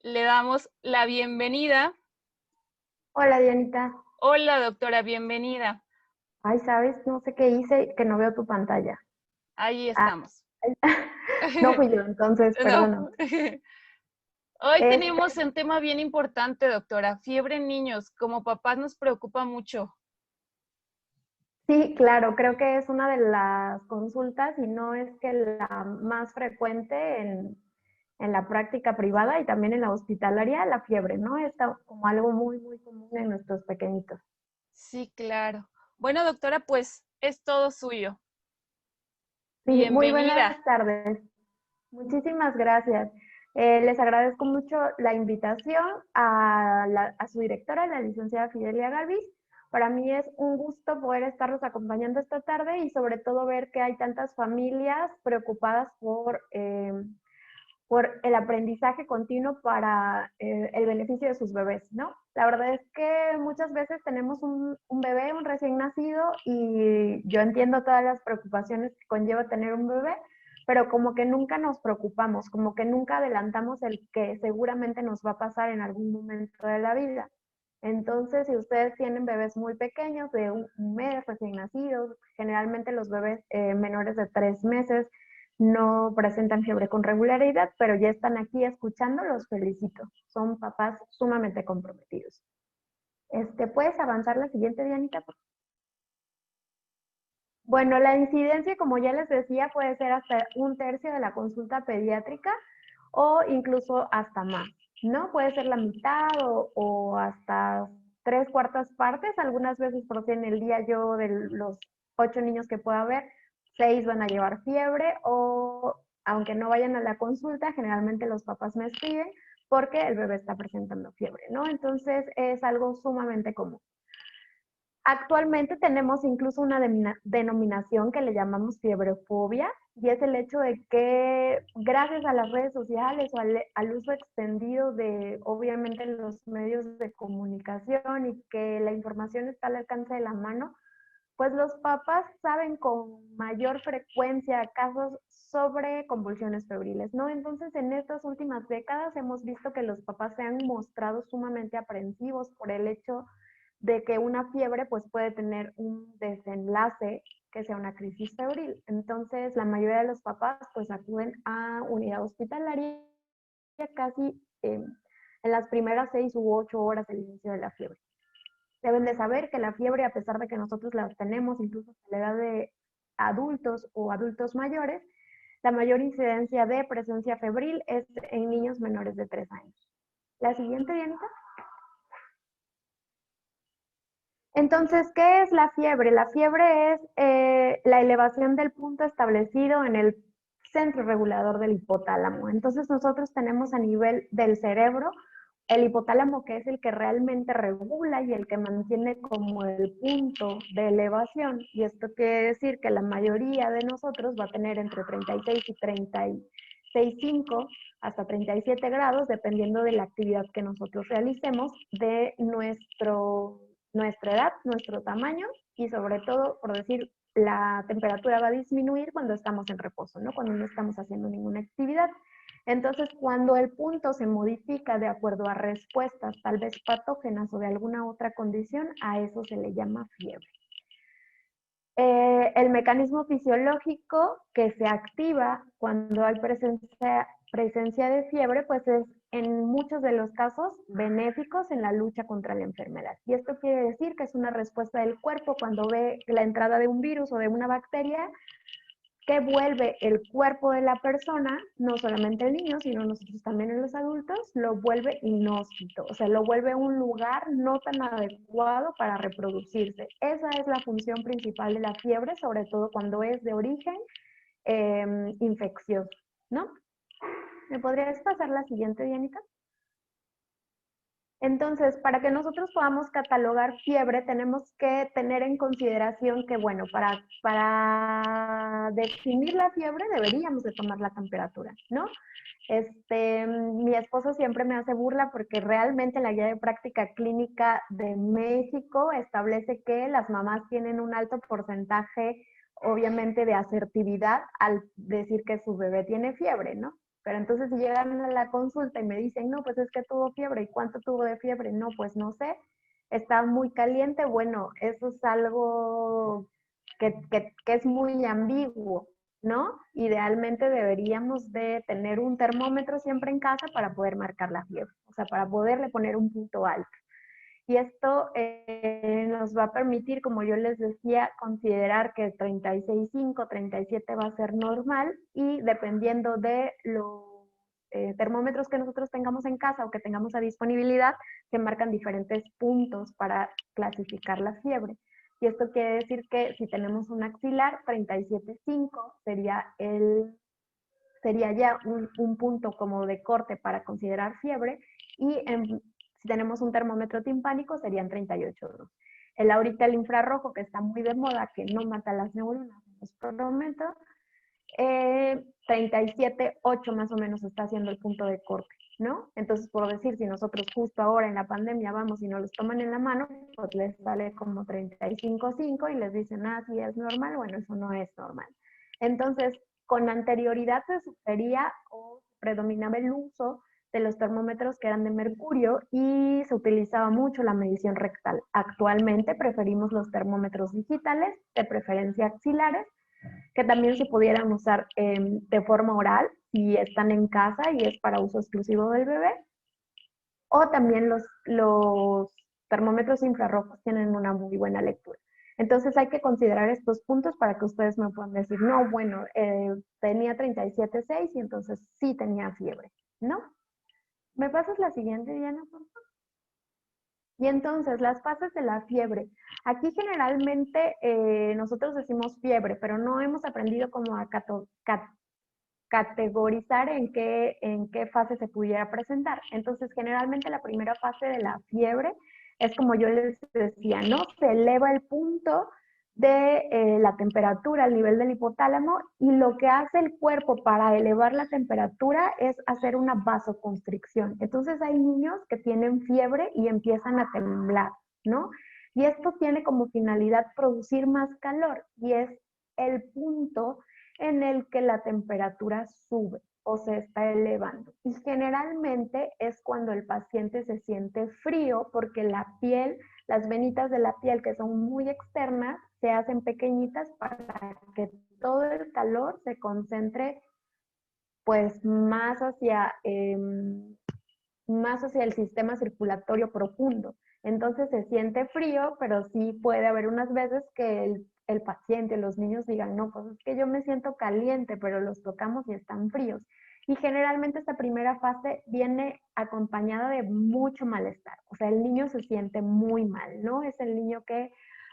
le damos la bienvenida. Hola, Dianita. Hola, doctora, bienvenida. Ay, ¿sabes? No sé qué hice, que no veo tu pantalla. Ahí Ah, estamos. no fui yo, entonces, No. perdóname. Hoy Este, tenemos un tema bien importante, doctora. Fiebre en niños. Como papás nos preocupa mucho. sí, claro, creo que es una de las consultas y no es que la más frecuente en la práctica privada y también en la hospitalaria, la fiebre, ¿no? Está como algo muy, muy común en nuestros pequeñitos. Sí, claro. Bueno, doctora, pues es todo suyo. Sí, muy buenas Bienvenida. tardes. Muchísimas gracias. Les agradezco mucho la invitación a su directora, la licenciada Fidelia Galvis. Para mí es un gusto poder estarlos acompañando esta tarde y sobre todo ver que hay tantas familias preocupadas por el aprendizaje continuo para el beneficio de sus bebés, ¿no? La verdad es que muchas veces tenemos un bebé, un recién nacido, y yo entiendo todas las preocupaciones que conlleva tener un bebé, pero como que nunca nos preocupamos, como que nunca adelantamos el que seguramente nos va a pasar en algún momento de la vida. Entonces, si ustedes tienen bebés muy pequeños, de un mes recién nacidos, generalmente los bebés menores de 3 meses no presentan fiebre con regularidad, pero ya están aquí escuchando, los felicito. Son papás sumamente comprometidos. ¿Puedes avanzar la siguiente, Dianita? Bueno, la incidencia, como ya les decía, puede ser hasta 1/3 de la consulta pediátrica o incluso hasta más, ¿no? Puede ser la mitad o hasta 3/4 partes. Algunas veces, por si en el día yo de los 8 niños que pueda haber, 6 van a llevar fiebre o aunque no vayan a la consulta, generalmente los papás me escriben porque el bebé está presentando fiebre, ¿no? Entonces es algo sumamente común. Actualmente tenemos incluso una denominación que le llamamos fiebrefobia y es el hecho de que gracias a las redes sociales o al uso extendido de obviamente los medios de comunicación y que la información está al alcance de la mano, pues los papás saben con mayor frecuencia casos sobre convulsiones febriles, ¿no? Entonces, en estas últimas décadas hemos visto que los papás se han mostrado sumamente aprensivos por el hecho de que una fiebre pues puede tener un desenlace que sea una crisis febril. Entonces, la mayoría de los papás pues acuden a unidad hospitalaria casi en las primeras 6 u 8 horas del inicio de la fiebre. Deben de saber que la fiebre, a pesar de que nosotros la tenemos incluso a la edad de adultos o adultos mayores, la mayor incidencia de presencia febril es en niños menores de 3 años. La siguiente, Dianita. Entonces, ¿qué es la fiebre? La fiebre es la elevación del punto establecido en el centro regulador del hipotálamo. Entonces, nosotros tenemos a nivel del cerebro el hipotálamo, que es el que realmente regula y el que mantiene como el punto de elevación. Y esto quiere decir que la mayoría de nosotros va a tener entre 36 y 36,5 hasta 37 grados, dependiendo de la actividad que nosotros realicemos, de nuestra edad, nuestro tamaño y sobre todo, por decir, la temperatura va a disminuir cuando estamos en reposo, ¿no? Cuando no estamos haciendo ninguna actividad. Entonces, cuando el punto se modifica de acuerdo a respuestas tal vez patógenas o de alguna otra condición, a eso se le llama fiebre. El mecanismo fisiológico que se activa cuando hay presencia de fiebre, pues es en muchos de los casos benéficos en la lucha contra la enfermedad. Y esto quiere decir que es una respuesta del cuerpo cuando ve la entrada de un virus o de una bacteria que vuelve el cuerpo de la persona, no solamente el niño, sino nosotros también en los adultos, lo vuelve inhóspito, o sea, lo vuelve un lugar no tan adecuado para reproducirse. Esa es la función principal de la fiebre, sobre todo cuando es de origen infeccioso, ¿no? ¿Me podrías pasar la siguiente, Dianita? Entonces, para que nosotros podamos catalogar fiebre, tenemos que tener en consideración que, bueno, para definir la fiebre deberíamos de tomar la temperatura, ¿no? Mi esposo siempre me hace burla porque realmente la guía de práctica clínica de México establece que las mamás tienen un alto porcentaje, obviamente, de asertividad al decir que su bebé tiene fiebre, ¿no? Pero entonces si llegan a la consulta y me dicen, no, pues es que tuvo fiebre, ¿y cuánto tuvo de fiebre? No, pues no sé, está muy caliente, bueno, eso es algo que es muy ambiguo, ¿no? Idealmente deberíamos de tener un termómetro siempre en casa para poder marcar la fiebre, o sea, para poderle poner un punto alto. Y esto nos va a permitir, como yo les decía, considerar que 36,5, 37 va a ser normal y dependiendo de los termómetros que nosotros tengamos en casa o que tengamos a disponibilidad, se marcan diferentes puntos para clasificar la fiebre. Y esto quiere decir que si tenemos un axilar, 37,5 sería ya un punto como de corte para considerar fiebre y si tenemos un termómetro timpánico serían 38,2. Ahorita el infrarrojo que está muy de moda, que no mata las neuronas en este momento, 37,8 más o menos está haciendo el punto de corte, ¿no? Entonces, por decir, si nosotros justo ahora en la pandemia vamos y nos los toman en la mano, pues les sale como 35,5 y les dicen, ah, sí es normal, bueno, eso no es normal. Entonces, con anterioridad se sugería o predominaba el uso de los termómetros que eran de mercurio y se utilizaba mucho la medición rectal. Actualmente preferimos los termómetros digitales, de preferencia axilares, que también se pudieran usar de forma oral si están en casa y es para uso exclusivo del bebé. O también los termómetros infrarrojos tienen una muy buena lectura. Entonces hay que considerar estos puntos para que ustedes me puedan decir, no, bueno, tenía 37,6 y entonces sí tenía fiebre, ¿no? ¿Me pasas la siguiente, Diana, por favor? Y entonces, las fases de la fiebre. Aquí generalmente nosotros decimos fiebre, pero no hemos aprendido como a categorizar en qué fase se pudiera presentar. Entonces, generalmente la primera fase de la fiebre es como yo les decía, ¿no? Se eleva el punto de la temperatura al nivel del hipotálamo y lo que hace el cuerpo para elevar la temperatura es hacer una vasoconstricción. Entonces hay niños que tienen fiebre y empiezan a temblar, ¿no? Y esto tiene como finalidad producir más calor y es el punto en el que la temperatura sube o se está elevando. Y generalmente es cuando el paciente se siente frío porque la piel, las venitas de la piel que son muy externas, se hacen pequeñitas para que todo el calor se concentre pues más hacia el sistema circulatorio profundo. Entonces se siente frío, pero sí puede haber unas veces que el paciente, los niños digan, no, pues es que yo me siento caliente, pero los tocamos y están fríos. Y generalmente esta primera fase viene acompañada de mucho malestar. O sea, el niño se siente muy mal, ¿no? Es el niño que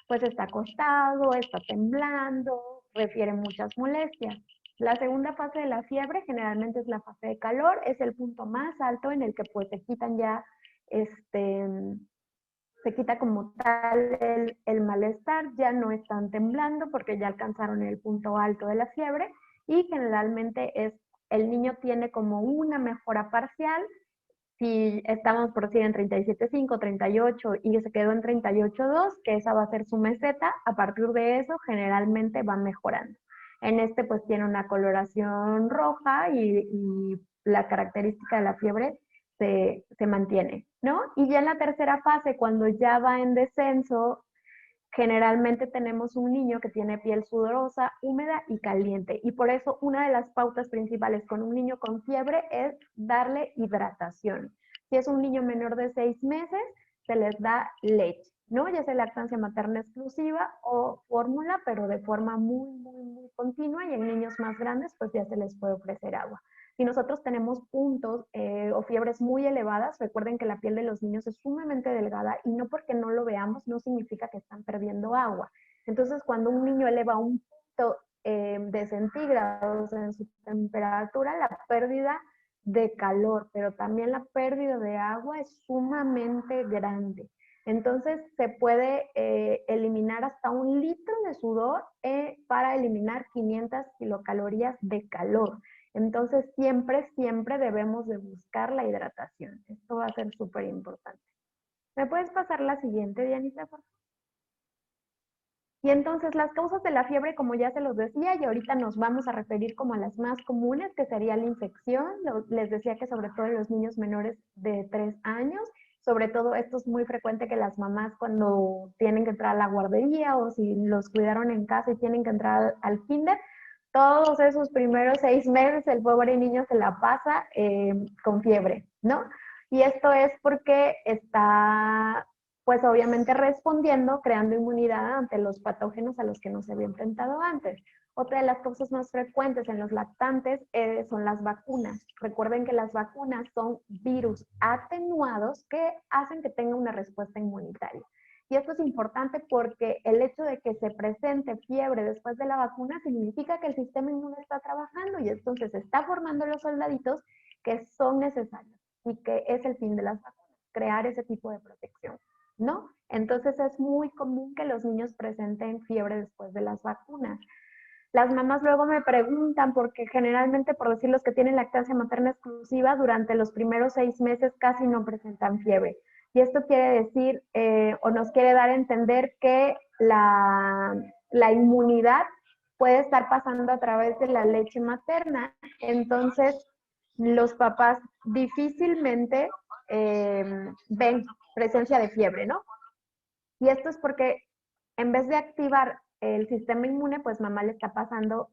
pues está acostado, está temblando, refiere muchas molestias. La segunda fase de la fiebre generalmente es la fase de calor, es el punto más alto en el que pues se quitan ya, se quita como tal el malestar, ya no están temblando porque ya alcanzaron el punto alto de la fiebre y generalmente el niño tiene como una mejora parcial. Si estamos por decir en 37,5, 38 y se quedó en 38,2, que esa va a ser su meseta, a partir de eso generalmente va mejorando. En este pues tiene una coloración roja y la característica de la fiebre se mantiene, ¿no? Y ya en la tercera fase, cuando ya va en descenso, generalmente tenemos un niño que tiene piel sudorosa, húmeda y caliente. Y por eso una de las pautas principales con un niño con fiebre es darle hidratación. Si es un niño menor de 6 meses, se les da leche, ¿no? Ya sea lactancia materna exclusiva o fórmula, pero de forma muy, muy, muy continua. Y en niños más grandes, pues ya se les puede ofrecer agua. Si nosotros tenemos puntos o fiebres muy elevadas, recuerden que la piel de los niños es sumamente delgada y no porque no lo veamos no significa que están perdiendo agua. Entonces, cuando un niño eleva un punto de centígrados en su temperatura, la pérdida de calor, pero también la pérdida de agua es sumamente grande. Entonces, se puede eliminar hasta 1 litro de sudor para eliminar 500 kilocalorías de calor. Entonces, siempre, siempre debemos de buscar la hidratación. Esto va a ser súper importante. ¿Me puedes pasar la siguiente, Dianita, por favor? Y entonces las causas de la fiebre, como ya se los decía, y ahorita nos vamos a referir como a las más comunes, que sería la infección. Les decía que sobre todo en los niños menores de 3 años, sobre todo esto es muy frecuente que las mamás cuando tienen que entrar a la guardería o si los cuidaron en casa y tienen que entrar al kinder, todos esos primeros 6 meses el pobre niño se la pasa con fiebre, ¿no? Y esto es porque está, pues obviamente respondiendo, creando inmunidad ante los patógenos a los que no se había enfrentado antes. Otra de las causas más frecuentes en los lactantes son las vacunas. Recuerden que las vacunas son virus atenuados que hacen que tenga una respuesta inmunitaria. Y esto es importante porque el hecho de que se presente fiebre después de la vacuna significa que el sistema inmune está trabajando y entonces se está formando los soldaditos que son necesarios y que es el fin de las vacunas, crear ese tipo de protección, ¿no? Entonces es muy común que los niños presenten fiebre después de las vacunas. Las mamás luego me preguntan, porque generalmente, por decir los que tienen lactancia materna exclusiva, durante los primeros 6 meses casi no presentan fiebre. Y esto quiere decir, o nos quiere dar a entender que la inmunidad puede estar pasando a través de la leche materna. Entonces, los papás difícilmente ven presencia de fiebre, ¿no? Y esto es porque en vez de activar el sistema inmune, pues mamá le está pasando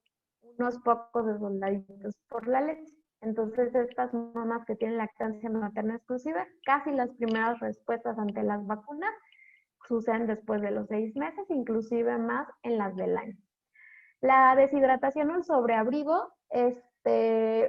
unos pocos de soldaditos por la leche. Entonces, estas mamás que tienen lactancia materna exclusiva, casi las primeras respuestas ante las vacunas suceden después de los 6 meses, inclusive más en las del año. La deshidratación o el sobreabrigo,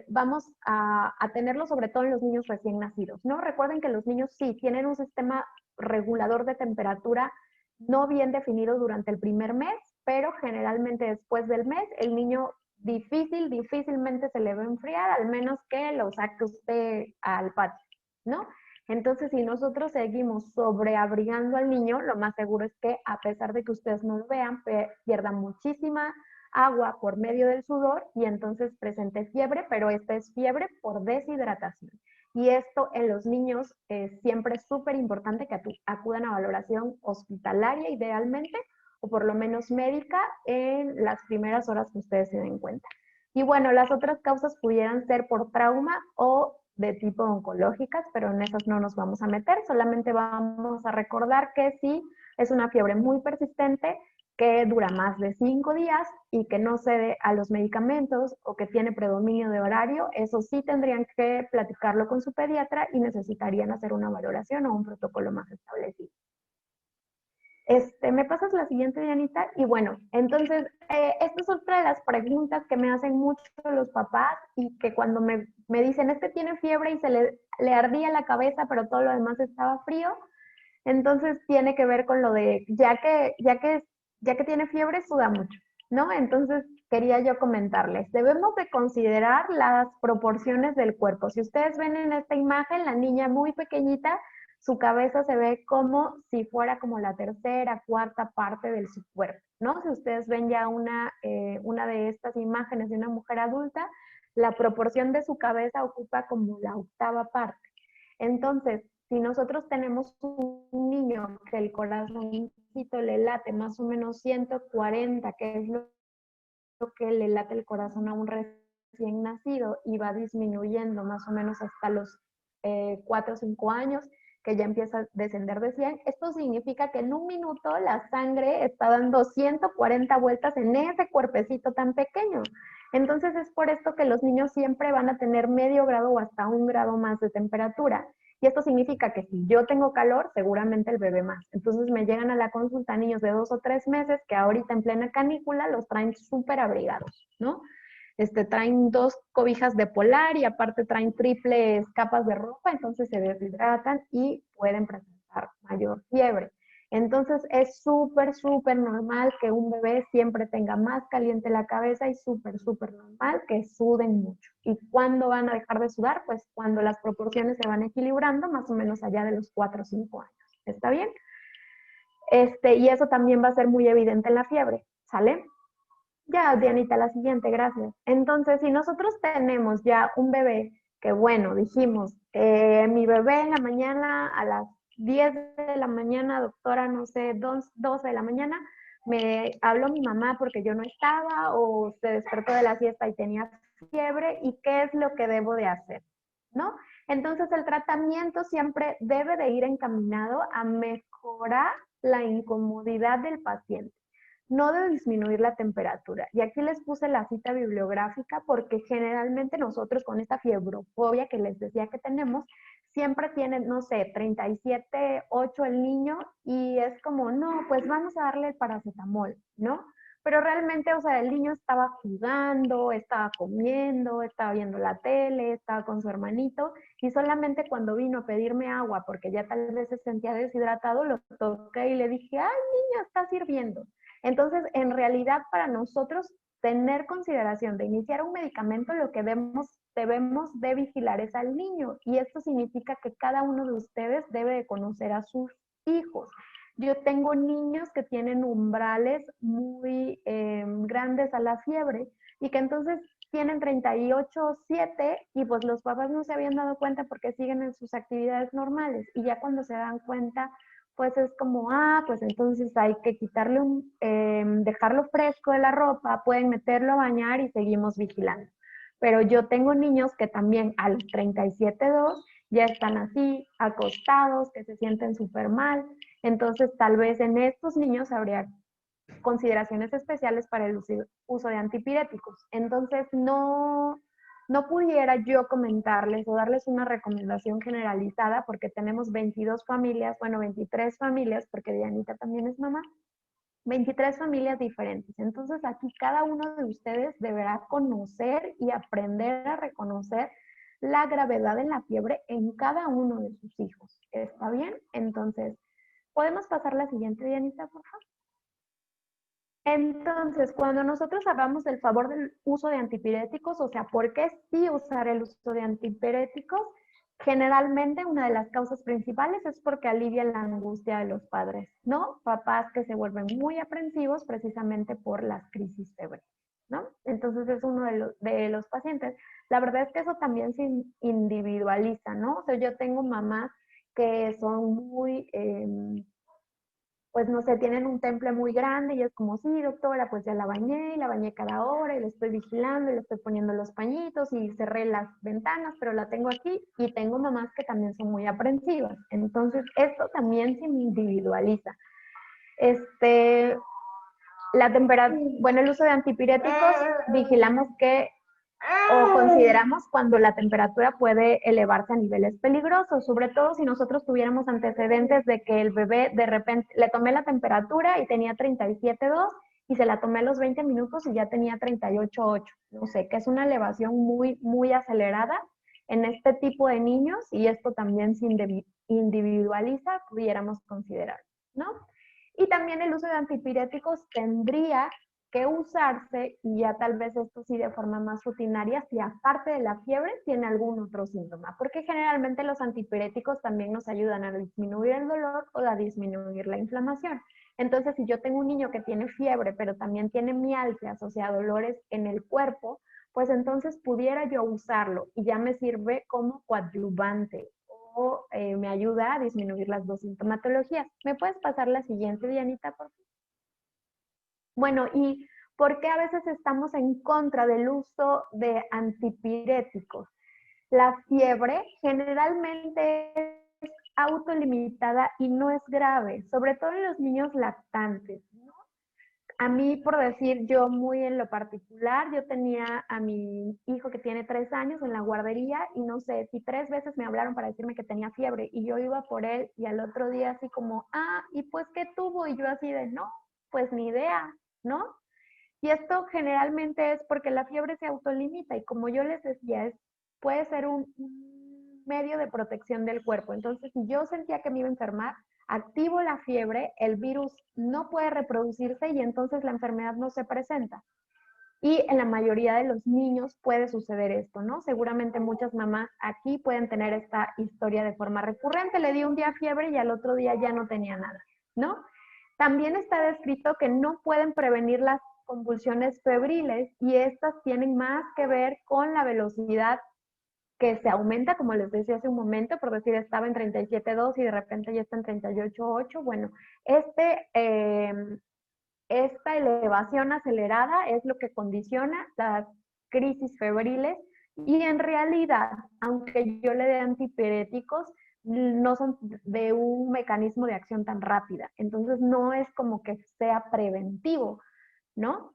vamos a tenerlo sobre todo en los niños recién nacidos, ¿no? Recuerden que los niños sí tienen un sistema regulador de temperatura no bien definido durante el primer mes, pero generalmente después del mes el niño difícilmente se le va a enfriar, al menos que lo saque usted al patio, ¿no? Entonces, si nosotros seguimos sobreabrigando al niño, lo más seguro es que a pesar de que ustedes no lo vean, pierda muchísima agua por medio del sudor y entonces presente fiebre, pero esta es fiebre por deshidratación. Y esto en los niños siempre es súper importante que acudan a valoración hospitalaria idealmente o por lo menos médica en las primeras horas que ustedes se den cuenta. Y bueno, las otras causas pudieran ser por trauma o de tipo oncológicas, pero en esas no nos vamos a meter, solamente vamos a recordar que sí es una fiebre muy persistente, que dura más de 5 días y que no cede a los medicamentos o que tiene predominio de horario, eso sí tendrían que platicarlo con su pediatra y necesitarían hacer una valoración o un protocolo más establecido. ¿Me pasas la siguiente, Dianita? Y bueno, entonces, esta es otra de las preguntas que me hacen mucho los papás y que cuando me dicen, tiene fiebre y se le ardía la cabeza, pero todo lo demás estaba frío, entonces tiene que ver con lo de, ya que tiene fiebre, suda mucho, ¿no? Entonces quería yo comentarles, debemos de considerar las proporciones del cuerpo. Si ustedes ven en esta imagen, la niña muy pequeñita, su cabeza se ve como si fuera como la tercera, cuarta parte de su cuerpo, ¿no? Si ustedes ven ya una de estas imágenes de una mujer adulta, la proporción de su cabeza ocupa como la octava parte. Entonces, si nosotros tenemos un niño que el corazoncito le late más o menos 140, que es lo que le late el corazón a un recién nacido y va disminuyendo más o menos hasta los 4 o 5 años, que ya empieza a descender de 100, esto significa que en un minuto la sangre está dando 140 vueltas en ese cuerpecito tan pequeño. Entonces es por esto que los niños siempre van a tener medio grado o hasta 1 grado más de temperatura. Y esto significa que si yo tengo calor, seguramente el bebé más. Entonces me llegan a la consulta niños de 2 o 3 meses que ahorita en plena canícula los traen súper abrigados, ¿no? Traen 2 cobijas de polar y aparte traen triples capas de ropa, entonces se deshidratan y pueden presentar mayor fiebre. Entonces es súper normal que un bebé siempre tenga más caliente la cabeza y súper normal que suden mucho. ¿Y cuándo van a dejar de sudar? Pues cuando las proporciones se van equilibrando, más o menos allá de los 4 o 5 años. ¿Está bien? Y eso también va a ser muy evidente en la fiebre, ¿sale? Ya, Dianita, la siguiente, gracias. Entonces, si nosotros tenemos ya un bebé que, bueno, dijimos, mi bebé en la mañana a las 10 de la mañana, doctora, no sé, 12 de la mañana, me habló mi mamá porque yo no estaba o se despertó de la siesta y tenía fiebre y qué es lo que debo de hacer, ¿no? Entonces el tratamiento siempre debe de ir encaminado a mejorar la incomodidad del paciente, no de disminuir la temperatura. Y aquí les puse la cita bibliográfica porque generalmente nosotros con esta fiebrofobia que les decía que tenemos, siempre tienen, no sé, 37,8 el niño y es como, no, pues vamos a darle el paracetamol, ¿no? Pero realmente, o sea, el niño estaba jugando, estaba comiendo, estaba viendo la tele, estaba con su hermanito y solamente cuando vino a pedirme agua, porque ya tal vez se sentía deshidratado, lo toqué y le dije, ay, niño, está sirviendo. Entonces, en realidad, para nosotros tener consideración de iniciar un medicamento, lo que debemos de vigilar es al niño. Y esto significa que cada uno de ustedes debe de conocer a sus hijos. Yo tengo niños que tienen umbrales muy grandes a la fiebre y que entonces tienen 38,7 y pues los papás no se habían dado cuenta porque siguen en sus actividades normales y ya cuando se dan cuenta pues es como, pues entonces hay que quitarle dejarlo fresco de la ropa, pueden meterlo a bañar y seguimos vigilando. Pero yo tengo niños que también a los 37,2 ya están así, acostados, que se sienten súper mal. Entonces, tal vez en estos niños habría consideraciones especiales para el uso de antipiréticos. Entonces, no pudiera yo comentarles o darles una recomendación generalizada porque tenemos 22 familias, bueno, 23 familias, porque Dianita también es mamá, 23 familias diferentes. Entonces, aquí cada uno de ustedes deberá conocer y aprender a reconocer la gravedad de la fiebre en cada uno de sus hijos. ¿Está bien? Entonces, ¿podemos pasar la siguiente, Dianita, por favor? Entonces, cuando nosotros hablamos del favor del uso de antipiréticos, o sea, ¿por qué sí usar el uso de antipiréticos? Generalmente una de las causas principales es porque alivia la angustia de los padres, ¿no? Papás que se vuelven muy aprensivos precisamente por las crisis febriles, ¿no? Entonces es uno de los pacientes. La verdad es que eso también se individualiza, ¿no? O sea, yo tengo mamás que son muy pues no sé, tienen un temple muy grande y es como, sí, doctora, pues ya la bañé cada hora y la estoy vigilando y le estoy poniendo los pañitos y cerré las ventanas, pero la tengo aquí y tengo mamás que también son muy aprensivas. Entonces, esto también se individualiza. La temperatura, bueno, el uso de antipiréticos, vigilamos que o consideramos cuando la temperatura puede elevarse a niveles peligrosos, sobre todo si nosotros tuviéramos antecedentes de que el bebé de repente le tomé la temperatura y tenía 37,2 y se la tomé a los 20 minutos y ya tenía 38,8. No sé, que es una elevación muy, muy acelerada en este tipo de niños y esto también se individualiza, pudiéramos considerar, ¿no? Y también el uso de antipiréticos tendría que usarse, y ya tal vez esto sí de forma más rutinaria, si aparte de la fiebre tiene algún otro síntoma, porque generalmente los antipiréticos también nos ayudan a disminuir el dolor o a disminuir la inflamación. Entonces, si yo tengo un niño que tiene fiebre, pero también tiene mialgias, o sea, dolores en el cuerpo, pues entonces pudiera yo usarlo y ya me sirve como coadyuvante o me ayuda a disminuir las dos sintomatologías. ¿Me puedes pasar la siguiente, Dianita, por favor? Bueno, ¿y por qué a veces estamos en contra del uso de antipiréticos? La fiebre generalmente es autolimitada y no es grave, sobre todo en los niños lactantes. A mí, por decir yo muy en lo particular, yo tenía a mi hijo que tiene 3 años en la guardería y no sé, si 3 veces me hablaron para decirme que tenía fiebre y yo iba por él y al otro día así como, ¿y pues qué tuvo? Y yo así de, no, pues ni idea, ¿no? Y esto generalmente es porque la fiebre se autolimita y como yo les decía, puede ser un medio de protección del cuerpo. Entonces, si yo sentía que me iba a enfermar, activo la fiebre, el virus no puede reproducirse y entonces la enfermedad no se presenta. Y en la mayoría de los niños puede suceder esto, ¿no? Seguramente muchas mamás aquí pueden tener esta historia de forma recurrente. Le di un día fiebre y al otro día ya no tenía nada, ¿no? También está descrito que no pueden prevenir las convulsiones febriles y estas tienen más que ver con la velocidad que se aumenta, como les decía hace un momento, por decir, estaba en 37,2 y de repente ya está en 38,8. Bueno, este esta elevación acelerada es lo que condiciona las crisis febriles y en realidad, aunque yo le dé antipiréticos, no son de un mecanismo de acción tan rápida. Entonces no es como que sea preventivo, ¿no?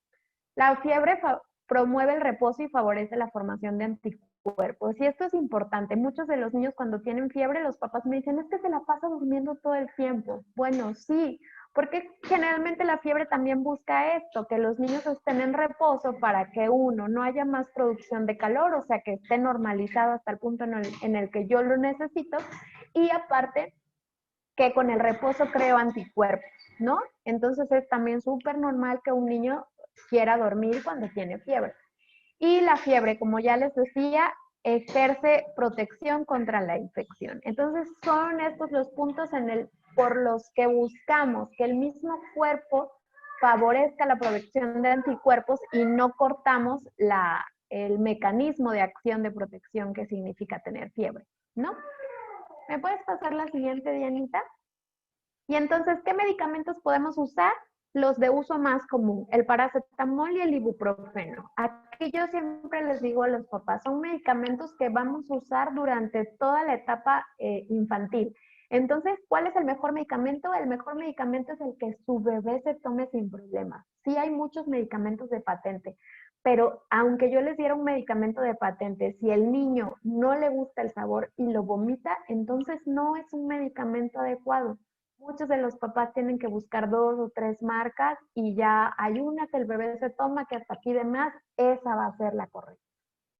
La fiebre promueve el reposo y favorece la formación de anticuerpos. Y esto es importante. Muchos de los niños cuando tienen fiebre, los papás me dicen, es que se la pasa durmiendo todo el tiempo. Bueno, sí, porque generalmente la fiebre también busca esto, que los niños estén en reposo para que uno, no haya más producción de calor, o sea, que esté normalizado hasta el punto en el que yo lo necesito. Y aparte, que con el reposo creo anticuerpos, ¿no? Entonces es también súper normal que un niño quiera dormir cuando tiene fiebre. Y la fiebre, como ya les decía, ejerce protección contra la infección. Entonces son estos los puntos por los que buscamos que el mismo cuerpo favorezca la producción de anticuerpos y no cortamos el mecanismo de acción de protección que significa tener fiebre, ¿no? ¿Me puedes pasar la siguiente, Dianita? Y entonces, ¿qué medicamentos podemos usar? Los de uso más común, el paracetamol y el ibuprofeno. Aquí yo siempre les digo a los papás, son medicamentos que vamos a usar durante toda la etapa infantil. Entonces, ¿cuál es el mejor medicamento? El mejor medicamento es el que su bebé se tome sin problema. Sí hay muchos medicamentos de patente, pero aunque yo les diera un medicamento de patente, si el niño no le gusta el sabor y lo vomita, entonces no es un medicamento adecuado. Muchos de los papás tienen que buscar 2 o 3 marcas y ya hay una que el bebé se toma que hasta pide más, esa va a ser la correcta,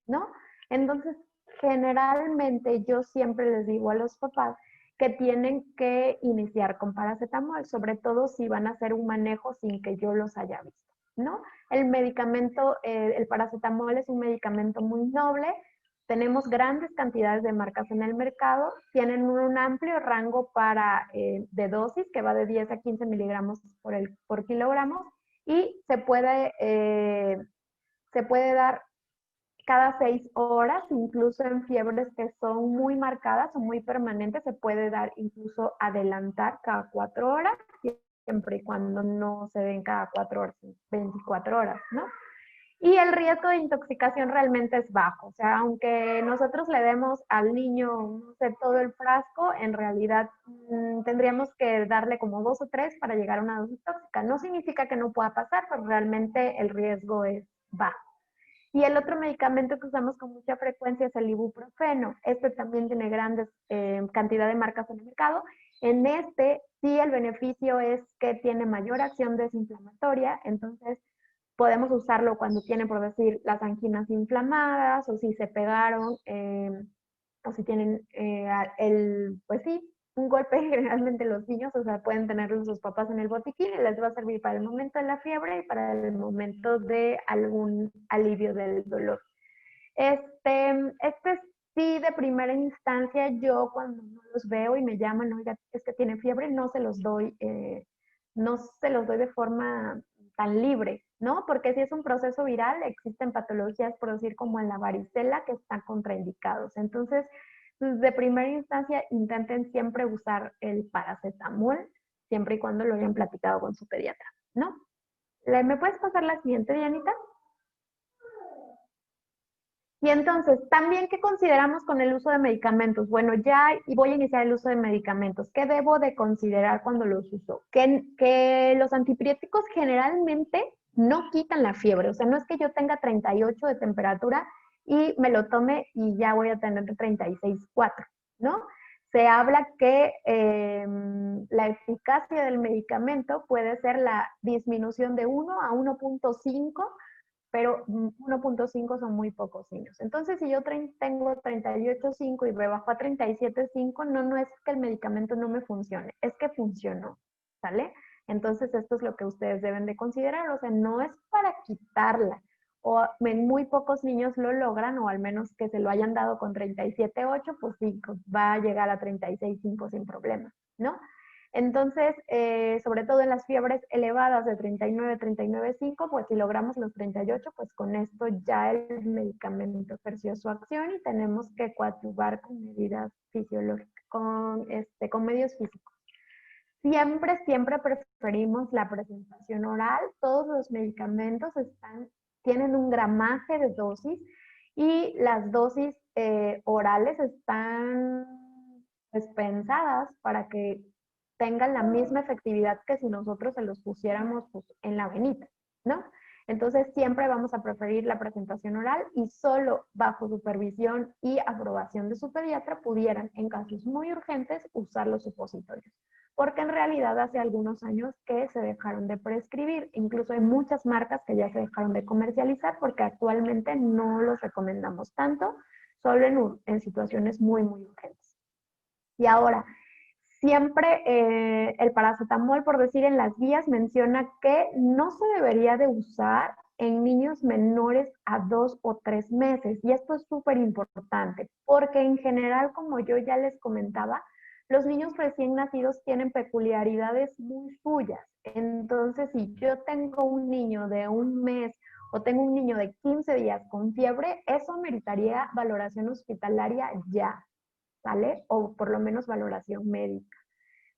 ¿no? Entonces, generalmente yo siempre les digo a los papás que tienen que iniciar con paracetamol, sobre todo si van a hacer un manejo sin que yo los haya visto, ¿no? El medicamento, el paracetamol es un medicamento muy noble, tenemos grandes cantidades de marcas en el mercado, tienen un amplio rango de dosis que va de 10 a 15 miligramos por kilogramo y se puede dar cada 6 horas, incluso en fiebres que son muy marcadas o muy permanentes, se puede dar incluso adelantar cada 4 horas, siempre y cuando no se den cada 4 horas, 24 horas, ¿no? Y el riesgo de intoxicación realmente es bajo. O sea, aunque nosotros le demos al niño, no sé, todo el frasco, en realidad tendríamos que darle como 2 o 3 para llegar a una dosis tóxica. No significa que no pueda pasar, pero realmente el riesgo es bajo. Y el otro medicamento que usamos con mucha frecuencia es el ibuprofeno. Este también tiene grandes cantidad de marcas en el mercado. En este, sí, el beneficio es que tiene mayor acción desinflamatoria, entonces podemos usarlo cuando tienen, por decir, las anginas inflamadas o si se pegaron o si tienen pues sí, un golpe. Generalmente los niños, o sea, pueden tenerlos sus papás en el botiquín y les va a servir para el momento de la fiebre y para el momento de algún alivio del dolor. Este sí, de primera instancia, yo cuando no los veo y me llaman, oiga, es que tiene fiebre, no se los doy de forma tan libre, ¿no? Porque si es un proceso viral, existen patologías, por decir, como en la varicela, que están contraindicados. Entonces, de primera instancia, intenten siempre usar el paracetamol, siempre y cuando lo hayan platicado con su pediatra, ¿no? ¿Me puedes pasar la siguiente, Dianita? Y entonces, también, ¿qué consideramos con el uso de medicamentos? Bueno, ya voy a iniciar el uso de medicamentos. ¿Qué debo de considerar cuando los uso? Que los antipiréticos generalmente no quitan la fiebre. O sea, no es que yo tenga 38 de temperatura y me lo tome y ya voy a tener 36,4, ¿no? Se habla que la eficacia del medicamento puede ser la disminución de 1 a 1,5, pero 1,5 son muy pocos niños. Entonces, si yo tengo 38,5 y me bajo a 37,5, no es que el medicamento no me funcione, es que funcionó, ¿sale? Entonces, esto es lo que ustedes deben de considerar, o sea, no es para quitarla, o en muy pocos niños lo logran, o al menos que se lo hayan dado con 37,8, pues sí, va a llegar a 36,5 sin problema, ¿no? Entonces, sobre todo en las fiebres elevadas de 39, 39,5, pues si logramos los 38, pues con esto ya el medicamento ejerció su acción y tenemos que coadyuvar con medidas fisiológicas, con medios físicos. Siempre, siempre preferimos la presentación oral. Todos los medicamentos tienen un gramaje de dosis y las dosis orales están pues, pensadas para que tengan la misma efectividad que si nosotros se los pusiéramos pues, en la venita, ¿no? Entonces siempre vamos a preferir la presentación oral y solo bajo supervisión y aprobación de su pediatra pudieran, en casos muy urgentes, usar los supositorios. Porque en realidad hace algunos años que se dejaron de prescribir. Incluso hay muchas marcas que ya se dejaron de comercializar porque actualmente no los recomendamos tanto, solo en situaciones muy, muy urgentes. Y ahora, siempre el paracetamol, por decir en las guías, menciona que no se debería de usar en niños menores a 2 o 3 meses. Y esto es súper importante, porque en general, como yo ya les comentaba, los niños recién nacidos tienen peculiaridades muy suyas. Entonces, si yo tengo un niño de 1 mes o tengo un niño de 15 días con fiebre, eso meritaría valoración hospitalaria ya, ¿sale? O por lo menos valoración médica.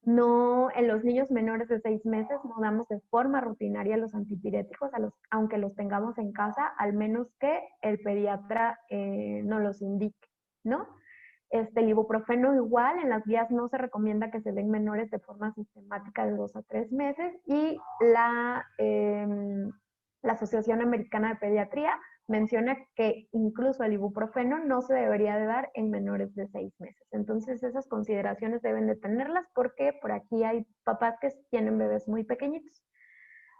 No, en los niños menores de 6 meses no damos de forma rutinaria los antipiréticos, aunque los tengamos en casa, al menos que el pediatra nos los indique, ¿no? El ibuprofeno igual, en las guías no se recomienda que se den menores de forma sistemática de 2 a 3 meses y la Asociación Americana de Pediatría menciona que incluso el ibuprofeno no se debería de dar en menores de 6 meses. Entonces esas consideraciones deben de tenerlas porque por aquí hay papás que tienen bebés muy pequeñitos.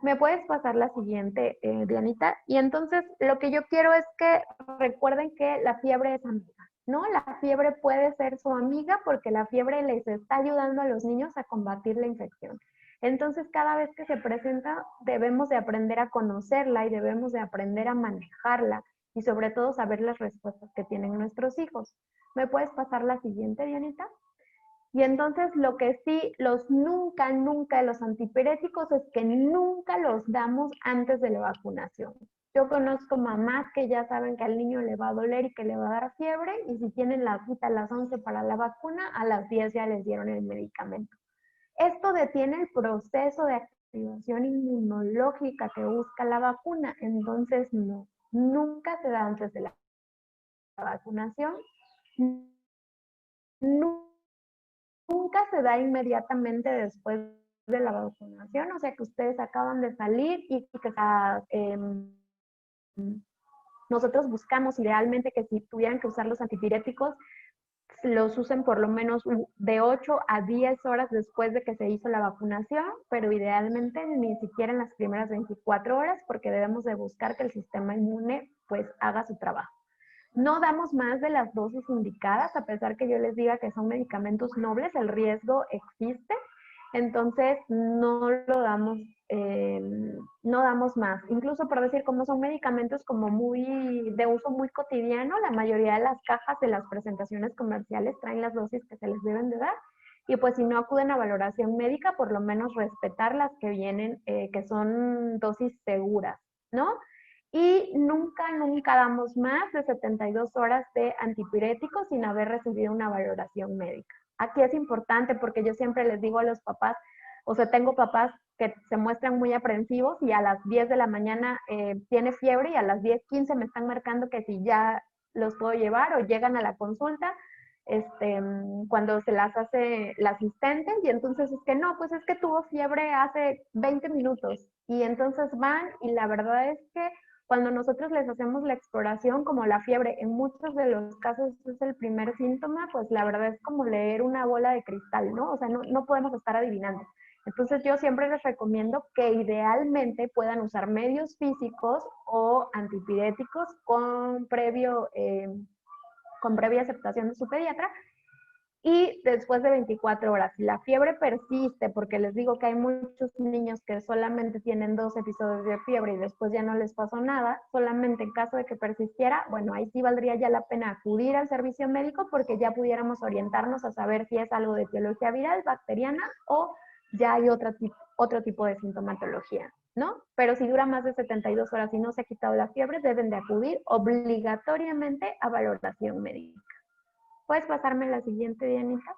¿Me puedes pasar la siguiente, Dianita? Y entonces lo que yo quiero es que recuerden que la fiebre es amiga, ¿no? La fiebre puede ser su amiga porque la fiebre les está ayudando a los niños a combatir la infección. Entonces, cada vez que se presenta, debemos de aprender a conocerla y debemos de aprender a manejarla y sobre todo saber las respuestas que tienen nuestros hijos. ¿Me puedes pasar la siguiente, Dianita? Y entonces lo que sí, nunca de los antipiréticos es que nunca los damos antes de la vacunación. Yo conozco mamás que ya saben que al niño le va a doler y que le va a dar fiebre y si tienen la cita a las 11 para la vacuna, a las 10 ya les dieron el medicamento. Esto detiene el proceso de activación inmunológica que busca la vacuna, entonces no, nunca se da antes de la vacunación, nunca se da inmediatamente después de la vacunación, o sea que ustedes acaban de salir y que nosotros buscamos idealmente que si tuvieran que usar los antipiréticos, los usen por lo menos de 8 a 10 horas después de que se hizo la vacunación, pero idealmente ni siquiera en las primeras 24 horas, porque debemos de buscar que el sistema inmune pues haga su trabajo. No damos más de las dosis indicadas, a pesar que yo les diga que son medicamentos nobles, el riesgo existe, entonces no lo damos, no damos más. Incluso por decir, como son medicamentos como de uso muy cotidiano, la mayoría de las cajas de las presentaciones comerciales traen las dosis que se les deben de dar. Y pues si no acuden a valoración médica, por lo menos respetar las que vienen, que son dosis seguras, ¿no? Y nunca damos más de 72 horas de antipiréticos sin haber recibido una valoración médica. Aquí es importante porque yo siempre les digo a los papás, o sea, tengo papás que se muestran muy aprensivos y a las 10 de la mañana tiene fiebre y a las 10:15 me están marcando que si ya los puedo llevar o llegan a la consulta cuando se las hace la asistente y entonces es que no, pues es que tuvo fiebre hace 20 minutos y entonces van y la verdad es que cuando nosotros les hacemos la exploración, como la fiebre en muchos de los casos es el primer síntoma, pues la verdad es como leer una bola de cristal, ¿no? O sea, no podemos estar adivinando. Entonces yo siempre les recomiendo que idealmente puedan usar medios físicos o antipiréticos con previa aceptación de su pediatra y después de 24 horas. Si la fiebre persiste, porque les digo que hay muchos niños que solamente tienen 2 episodios de fiebre y después ya no les pasó nada, solamente en caso de que persistiera, bueno, ahí sí valdría ya la pena acudir al servicio médico porque ya pudiéramos orientarnos a saber si es algo de etiología viral, bacteriana o ya hay otro tipo de sintomatología, ¿no? Pero si dura más de 72 horas y no se ha quitado la fiebre, deben de acudir obligatoriamente a valoración médica. ¿Puedes pasarme la siguiente, Dianita?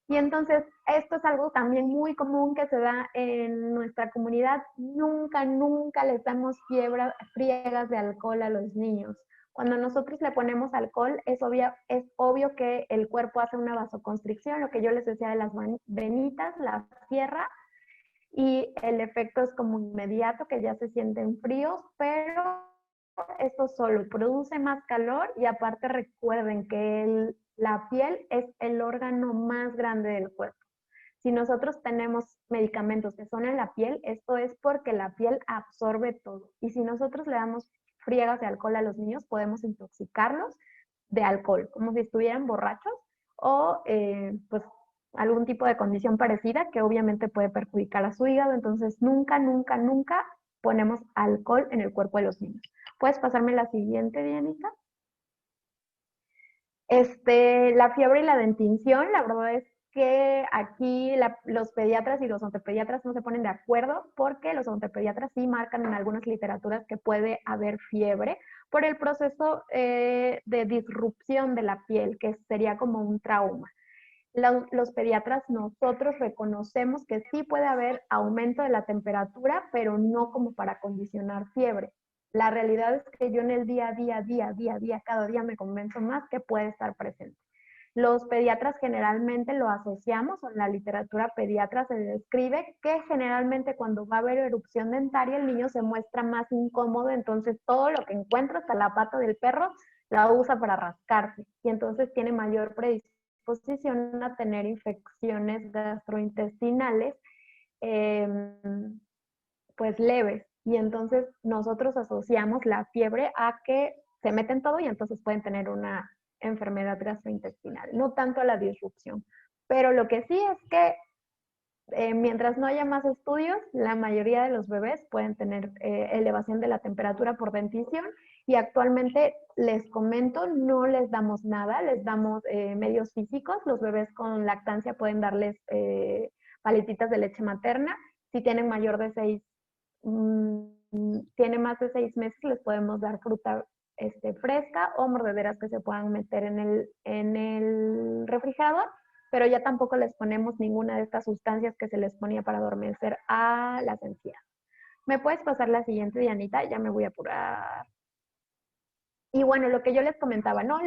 Y entonces, esto es algo también muy común que se da en nuestra comunidad. Nunca, nunca les damos friegas de alcohol a los niños. Cuando nosotros le ponemos alcohol, es obvio que el cuerpo hace una vasoconstricción, lo que yo les decía de las venitas, la cierra, y el efecto es como inmediato, que ya se sienten fríos, pero esto solo produce más calor y aparte recuerden que la piel es el órgano más grande del cuerpo. Si nosotros tenemos medicamentos que son en la piel, esto es porque la piel absorbe todo. Y si nosotros le damos friegas de alcohol a los niños, podemos intoxicarlos de alcohol, como si estuvieran borrachos o pues algún tipo de condición parecida que obviamente puede perjudicar a su hígado. Entonces, nunca, nunca, nunca ponemos alcohol en el cuerpo de los niños. ¿Puedes pasarme la siguiente, Dianita? La fiebre y la dentición, la verdad es que aquí los pediatras y los odontopediatras no se ponen de acuerdo porque los odontopediatras sí marcan en algunas literaturas que puede haber fiebre por el proceso de disrupción de la piel, que sería como un trauma. Los pediatras nosotros reconocemos que sí puede haber aumento de la temperatura, pero no como para condicionar fiebre. La realidad es que yo en el día a día, cada día me convenzo más que puede estar presente. Los pediatras generalmente lo asociamos, o en la literatura pediatra se describe que generalmente cuando va a haber erupción dentaria el niño se muestra más incómodo, entonces todo lo que encuentra, hasta la pata del perro, la usa para rascarse y entonces tiene mayor predisposición a tener infecciones gastrointestinales pues leves. Y entonces nosotros asociamos la fiebre a que se meten todo y entonces pueden tener una enfermedad gastrointestinal, no tanto a la disrupción. Pero lo que sí es que mientras no haya más estudios, la mayoría de los bebés pueden tener elevación de la temperatura por dentición y actualmente les comento, no les damos nada, les damos medios físicos. Los bebés con lactancia pueden darles paletitas de leche materna. Si tienen mayor de 6 tiene más de 6 meses, les podemos dar fruta fresca o mordederas que se puedan meter en el refrigerador, pero ya tampoco les ponemos ninguna de estas sustancias que se les ponía para adormecer a las encías. ¿Me puedes pasar la siguiente, Dianita? Ya me voy a apurar. Y bueno, lo que yo les comentaba, ¿no?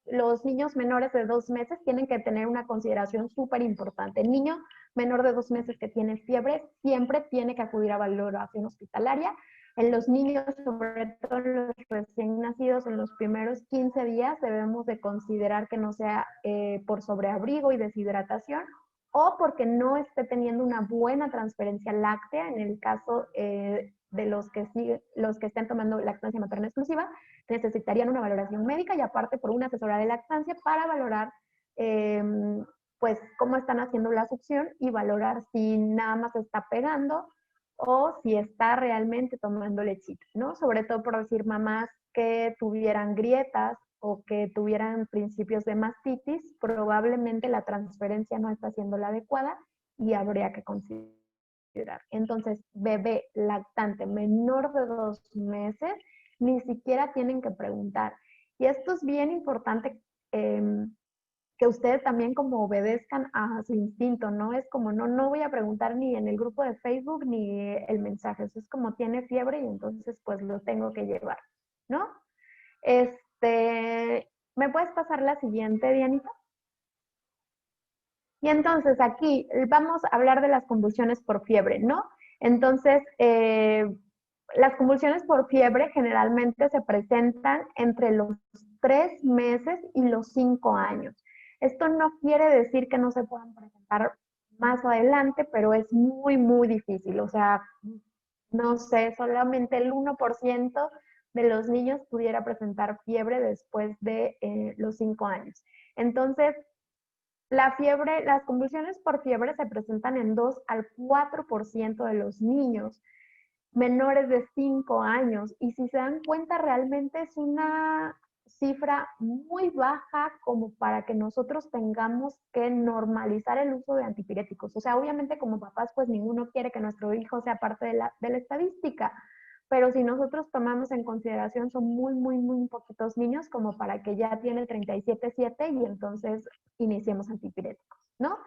Los niños menores de 2 meses tienen que tener una consideración súper importante. El niño menor de 2 meses que tiene fiebre siempre tiene que acudir a valoración hospitalaria. En los niños, sobre todo los recién nacidos, en los primeros 15 días debemos de considerar que no sea por sobreabrigo y deshidratación o porque no esté teniendo una buena transferencia láctea, en el caso de los que estén tomando lactancia materna exclusiva, necesitarían una valoración médica y aparte por una asesora de lactancia para valorar pues cómo están haciendo la succión y valorar si nada más está pegando o si está realmente tomando lechita, ¿no? Sobre todo por decir mamás que tuvieran grietas o que tuvieran principios de mastitis, probablemente la transferencia no está siendo la adecuada y habría que considerar. Entonces, bebé lactante menor de 2 meses, ni siquiera tienen que preguntar. Y esto es bien importante que ustedes también como obedezcan a su instinto, ¿no? Es como, no voy a preguntar ni en el grupo de Facebook ni el mensaje, eso es como tiene fiebre y entonces pues lo tengo que llevar, ¿no? ¿Me puedes pasar la siguiente, Dianita? Y entonces aquí vamos a hablar de las convulsiones por fiebre, ¿no? Entonces, las convulsiones por fiebre generalmente se presentan entre los 3 meses y los 5 años. Esto no quiere decir que no se puedan presentar más adelante, pero es muy, muy difícil. O sea, no sé, solamente el 1% de los niños pudiera presentar fiebre después de los 5 años. Entonces, la fiebre, las convulsiones por fiebre se presentan en 2 al 4% de los niños menores de 5 años. Y si se dan cuenta, realmente es una cifra muy baja como para que nosotros tengamos que normalizar el uso de antipiréticos. O sea, obviamente como papás, pues ninguno quiere que nuestro hijo sea parte de la estadística, pero si nosotros tomamos en consideración, son muy, muy, muy poquitos niños como para que ya tiene 37.7 y entonces iniciemos antipiréticos, ¿no?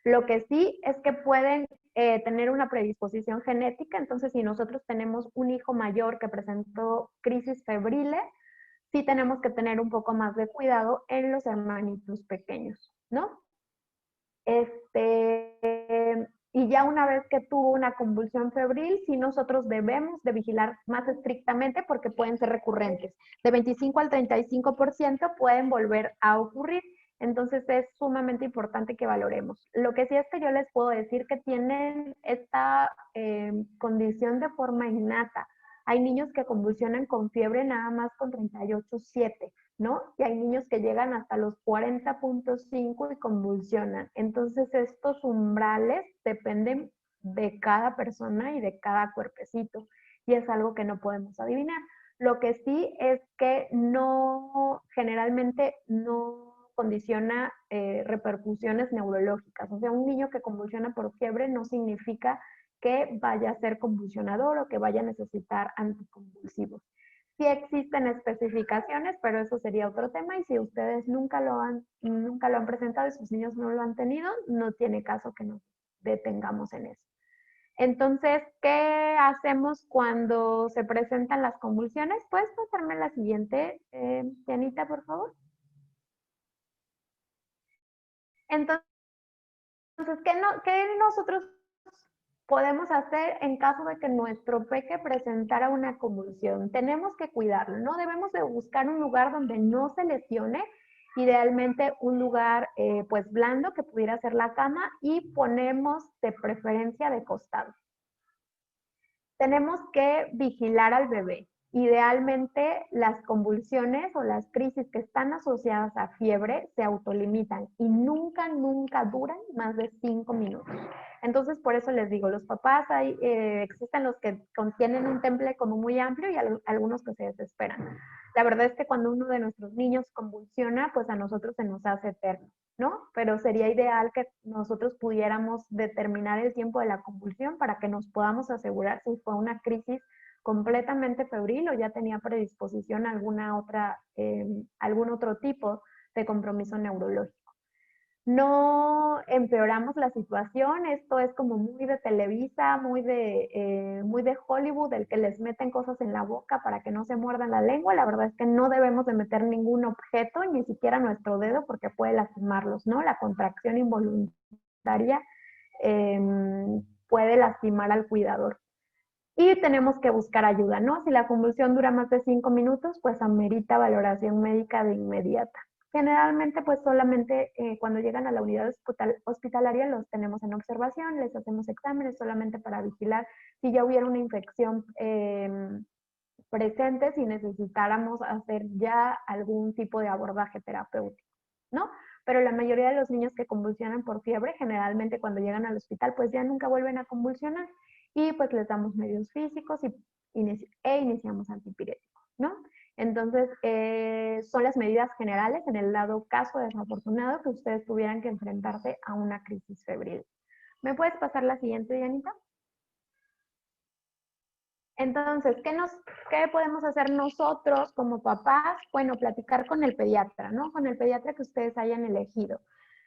Lo que sí es que pueden tener una predisposición genética, entonces si nosotros tenemos un hijo mayor que presentó crisis febriles, sí tenemos que tener un poco más de cuidado en los hermanitos pequeños, ¿no? Y ya una vez que tuvo una convulsión febril, sí nosotros debemos de vigilar más estrictamente porque pueden ser recurrentes. De 25 al 35% pueden volver a ocurrir. Entonces es sumamente importante que valoremos. Lo que sí es que yo les puedo decir que tienen esta condición de forma innata. Hay niños que convulsionan con fiebre nada más con 38,7, ¿no? Y hay niños que llegan hasta los 40,5 y convulsionan. Entonces, estos umbrales dependen de cada persona y de cada cuerpecito. Y es algo que no podemos adivinar. Lo que sí es que no, generalmente no condiciona repercusiones neurológicas. O sea, un niño que convulsiona por fiebre no significa que vaya a ser convulsionador o que vaya a necesitar anticonvulsivos. Sí existen especificaciones, pero eso sería otro tema y si ustedes nunca lo han presentado y sus niños no lo han tenido, no tiene caso que nos detengamos en eso. Entonces, ¿qué hacemos cuando se presentan las convulsiones? ¿Puedes pasarme la siguiente, Dianita, por favor? Entonces, ¿qué nosotros podemos hacer en caso de que nuestro peque presentara una convulsión? Tenemos que cuidarlo, ¿no? Debemos de buscar un lugar donde no se lesione, idealmente un lugar pues blando que pudiera ser la cama y ponemos de preferencia de costado. Tenemos que vigilar al bebé. Idealmente las convulsiones o las crisis que están asociadas a fiebre se autolimitan y nunca, nunca duran más de 5 minutos. Entonces, por eso les digo, los papás, existen los que contienen un temple como muy amplio y algunos que se desesperan. La verdad es que cuando uno de nuestros niños convulsiona, pues a nosotros se nos hace eterno, ¿no? Pero sería ideal que nosotros pudiéramos determinar el tiempo de la convulsión para que nos podamos asegurar si fue una crisis completamente febril o ya tenía predisposición a algún otro tipo de compromiso neurológico. No empeoramos la situación, esto es como muy de Televisa, muy de Hollywood, el que les meten cosas en la boca para que no se muerdan la lengua. La verdad es que no debemos de meter ningún objeto, ni siquiera nuestro dedo, porque puede lastimarlos, ¿no? La contracción involuntaria puede lastimar al cuidador. Y tenemos que buscar ayuda, ¿no? Si la convulsión dura más de 5 minutos, pues amerita valoración médica de inmediata. Generalmente, pues solamente cuando llegan a la unidad hospitalaria los tenemos en observación, les hacemos exámenes solamente para vigilar si ya hubiera una infección presente, si necesitáramos hacer ya algún tipo de abordaje terapéutico, ¿no? Pero la mayoría de los niños que convulsionan por fiebre, generalmente cuando llegan al hospital, pues ya nunca vuelven a convulsionar y pues les damos medios físicos e iniciamos antipiréticos, ¿no? Entonces, son las medidas generales en el dado caso desafortunado que ustedes tuvieran que enfrentarse a una crisis febril. ¿Me puedes pasar la siguiente, Dianita? Entonces, ¿qué podemos hacer nosotros como papás? Bueno, platicar con el pediatra, ¿no? Con el pediatra que ustedes hayan elegido.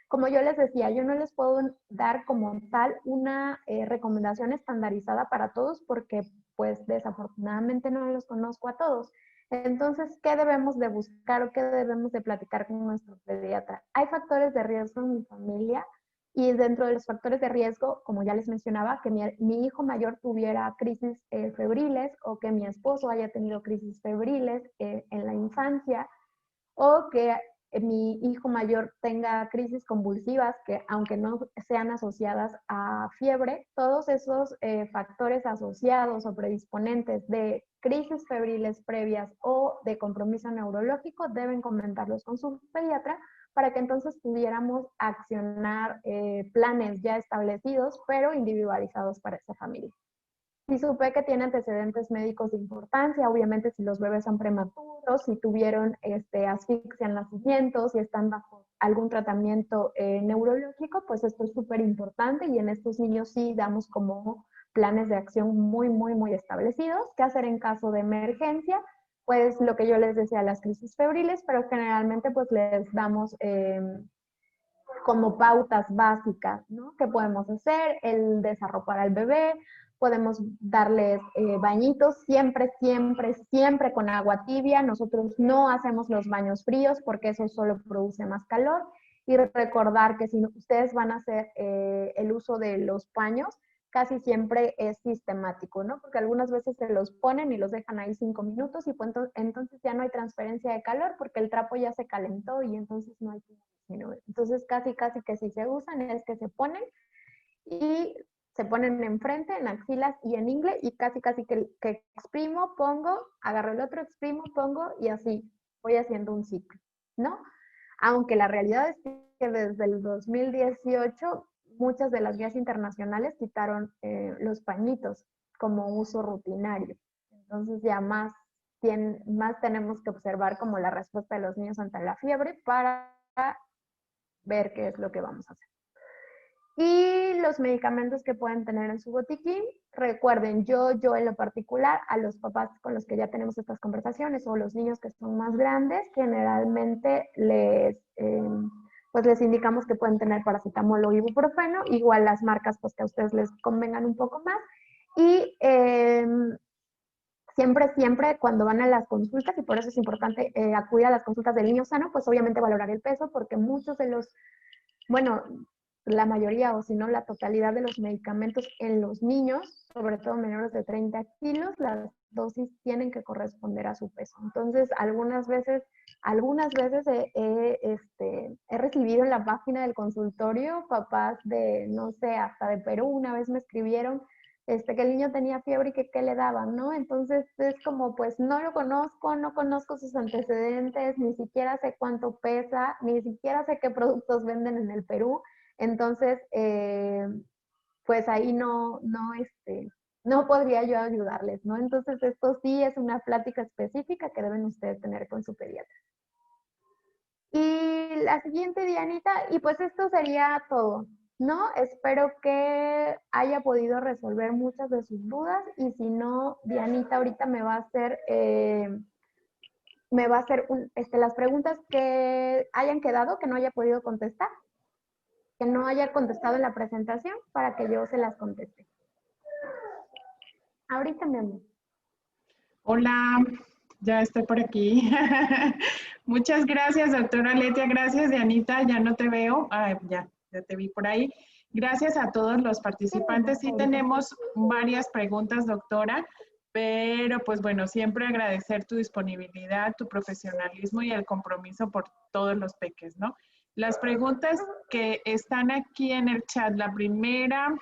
Como yo les decía, yo no les puedo dar como tal una recomendación estandarizada para todos porque pues desafortunadamente no los conozco a todos. Entonces, ¿qué debemos de buscar o qué debemos de platicar con nuestro pediatra? Hay factores de riesgo en mi familia y dentro de los factores de riesgo, como ya les mencionaba, que mi hijo mayor tuviera crisis febriles o que mi esposo haya tenido crisis febriles en la infancia o que mi hijo mayor tenga crisis convulsivas que aunque no sean asociadas a fiebre, todos esos factores asociados o predisponentes de crisis febriles previas o de compromiso neurológico deben comentarlos con su pediatra para que entonces pudiéramos accionar planes ya establecidos, pero individualizados para esa familia. Si supe que tiene antecedentes médicos de importancia, obviamente si los bebés son prematuros, si tuvieron asfixia en nacimiento, si están bajo algún tratamiento neurológico, pues esto es súper importante y en estos niños sí damos como planes de acción muy, muy, muy establecidos. ¿Qué hacer en caso de emergencia? Pues lo que yo les decía, las crisis febriles, pero generalmente pues les damos como pautas básicas, ¿no? ¿Qué podemos hacer? El desarropar al bebé, podemos darles bañitos, siempre, siempre, siempre con agua tibia. Nosotros no hacemos los baños fríos porque eso solo produce más calor. Y recordar que si ustedes van a hacer el uso de los paños, casi siempre es sistemático, ¿no? Porque algunas veces se los ponen y los dejan ahí 5 minutos y pues entonces ya no hay transferencia de calor porque el trapo ya se calentó y entonces no hay. Entonces casi, casi que si se usan es que se ponen y se ponen enfrente, en axilas y en ingle y casi, casi que exprimo, pongo, agarro el otro, exprimo, pongo y así voy haciendo un ciclo, ¿no? Aunque la realidad es que desde el 2018 muchas de las guías internacionales quitaron los pañitos como uso rutinario. Entonces ya más tenemos que observar como la respuesta de los niños ante la fiebre para ver qué es lo que vamos a hacer. Y los medicamentos que pueden tener en su botiquín, recuerden, yo en lo particular, a los papás con los que ya tenemos estas conversaciones o los niños que son más grandes, generalmente pues les indicamos que pueden tener paracetamol o ibuprofeno, igual las marcas pues que a ustedes les convengan un poco más. Y siempre, siempre cuando van a las consultas, y por eso es importante acudir a las consultas del niño sano, pues obviamente valorar el peso, porque muchos de los, bueno, la mayoría o si no la totalidad de los medicamentos en los niños, sobre todo menores de 30 kilos, las dosis tienen que corresponder a su peso. Entonces, algunas veces he recibido en la página del consultorio papás de, no sé, hasta de Perú, una vez me escribieron que el niño tenía fiebre y que qué le daban, ¿no? Entonces es como, pues no lo conozco, no conozco sus antecedentes, ni siquiera sé cuánto pesa, ni siquiera sé qué productos venden en el Perú. Entonces, pues ahí no podría yo ayudarles, ¿no? Entonces, esto sí es una plática específica que deben ustedes tener con su pediatra. Y la siguiente, Dianita, y pues esto sería todo, ¿no? Espero que haya podido resolver muchas de sus dudas y si no, Dianita ahorita me va a hacer las preguntas que hayan quedado, que no haya podido contestar, que no haya contestado en la presentación para que yo se las conteste. Ahorita, mi amor. Hola, ya estoy por aquí. Muchas gracias, doctora Letia. Gracias, Dianita. Ya no te veo. Ya te vi por ahí. Gracias a todos los participantes. Sí tenemos varias preguntas, doctora, pero pues bueno, siempre agradecer tu disponibilidad, tu profesionalismo y el compromiso por todos los peques, ¿no? Las preguntas que están aquí en el chat, la primera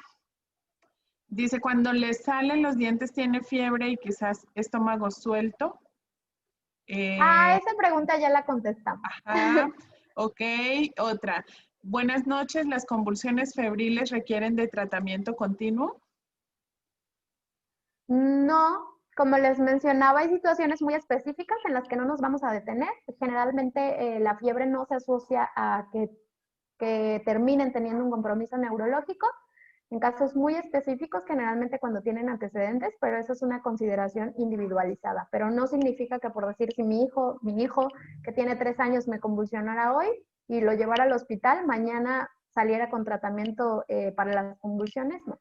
dice, cuando le salen los dientes tiene fiebre y quizás estómago suelto. Esa pregunta ya la contestamos. Ajá, ok, otra. Buenas noches, ¿las convulsiones febriles requieren de tratamiento continuo? No, como les mencionaba, hay situaciones muy específicas en las que no nos vamos a detener. Generalmente la fiebre no se asocia a que terminen teniendo un compromiso neurológico. En casos muy específicos, generalmente cuando tienen antecedentes, pero eso es una consideración individualizada. Pero no significa que por decir si mi hijo que tiene 3 años me convulsionara hoy y lo llevara al hospital, mañana saliera con tratamiento para las convulsiones, no.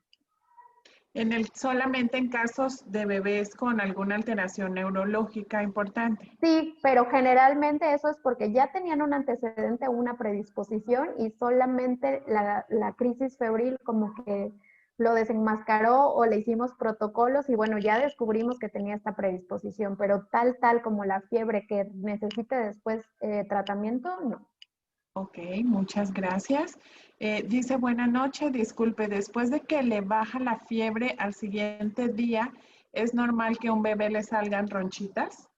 Solamente en casos de bebés con alguna alteración neurológica importante. Sí, pero generalmente eso es porque ya tenían un antecedente o una predisposición y solamente la crisis febril como que lo desenmascaró o le hicimos protocolos y bueno, ya descubrimos que tenía esta predisposición, pero tal como la fiebre que necesite después tratamiento, no. Ok, muchas gracias. Dice, buena noche, disculpe, después de que le baja la fiebre al siguiente día, ¿es normal que a un bebé le salgan ronchitas?